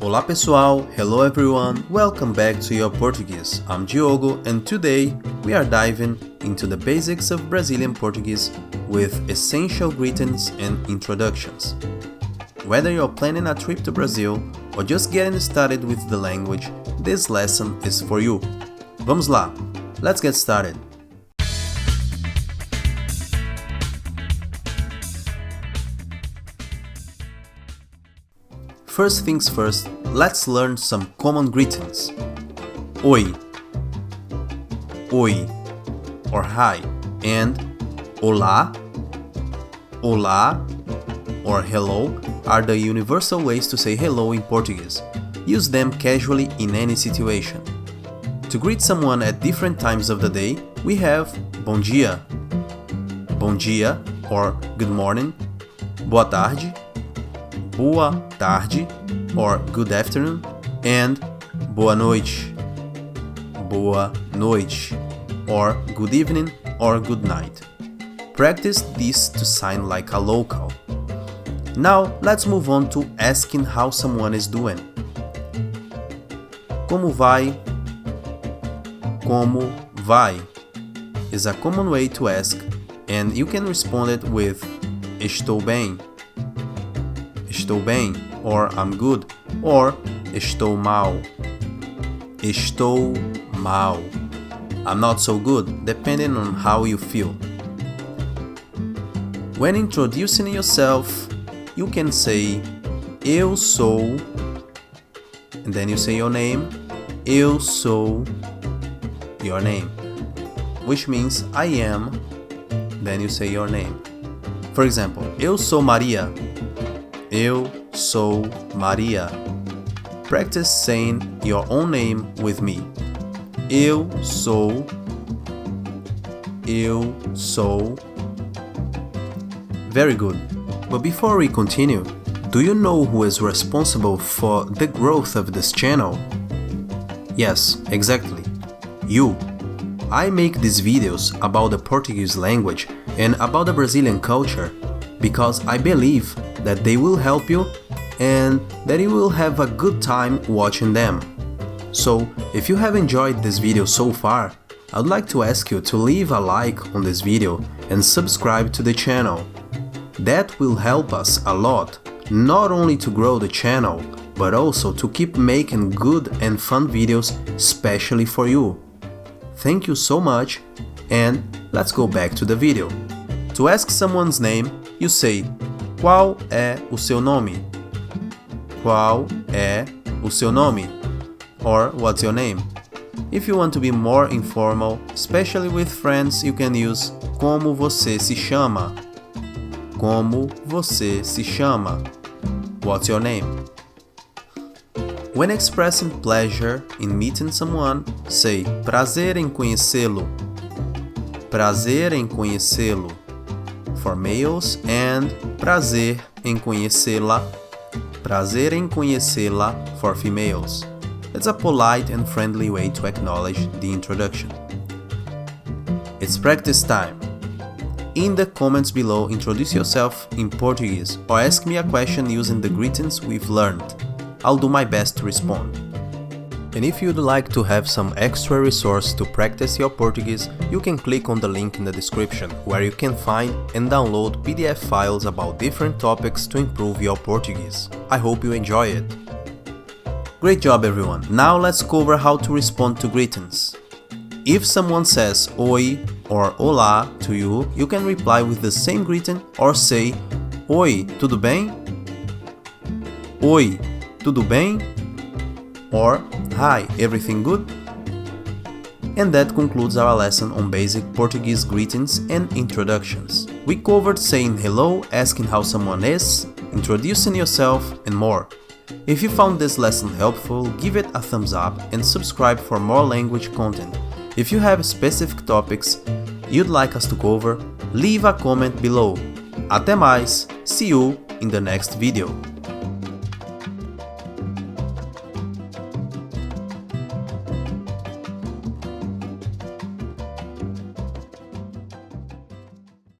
Olá pessoal, hello everyone, welcome back to Your Portuguese. I'm Diogo and today we are diving into the basics of Brazilian Portuguese with essential greetings and introductions. Whether you're planning a trip to Brazil or just getting started with the language, this lesson is for you. Vamos lá, let's get started. First things first, let's learn some common greetings. Oi, oi, or hi, and olá, olá, or hello are the universal ways to say hello in Portuguese. Use them casually in any situation. To greet someone at different times of the day, we have bom dia, or good morning, boa tarde, boa tarde, or good afternoon, and boa noite, or good evening or good night. Practice this to sound like a local. Now let's move on to asking how someone is doing. Como vai? Como vai? Is a common way to ask, and you can respond it with estou bem, or I'm good, or estou mal, I'm not so good, depending on how you feel. When introducing yourself, you can say eu sou, and then you say your name, eu sou your name, which means I am, then you say your name. For example, eu sou Maria, eu sou Maria. Practice saying your own name with me. Eu sou. Very good. But before we continue, do you know who is responsible for the growth of this channel? Yes, exactly. You. I make these videos about the Portuguese language and about the Brazilian culture because I believe that they will help you and that you will have a good time watching them. So, if you have enjoyed this video so far, I'd like to ask you to leave a like on this video and subscribe to the channel. That will help us a lot, not only to grow the channel, but also to keep making good and fun videos especially for you. Thank you so much, and let's go back to the video. To ask someone's name, you say qual é o seu nome? Qual é o seu nome? Or what's your name? If you want to be more informal, especially with friends, you can use como você se chama? Como você se chama? What's your name? When expressing pleasure in meeting someone, say prazer em conhecê-lo. Prazer em conhecê-lo for males and prazer em conhecê-la. Prazer em conhecê-la for females. It's a polite and friendly way to acknowledge the introduction. It's practice time. In the comments below, introduce yourself in Portuguese or ask me a question using the greetings we've learned. I'll do my best to respond. And if you'd like to have some extra resource to practice your Portuguese, you can click on the link in the description, where you can find and download PDF files about different topics to improve your Portuguese. I hope you enjoy it. Great job everyone! Now let's cover how to respond to greetings. If someone says oi or olá to you, you can reply with the same greeting or say oi, tudo bem? Oi, tudo bem? Or hi, everything good? And that concludes our lesson on basic Portuguese greetings and introductions. We covered saying hello, asking how someone is, introducing yourself, and more. If you found this lesson helpful, give it a thumbs up and subscribe for more language content. If you have specific topics you'd like us to cover, leave a comment below. Até mais! See you in the next video.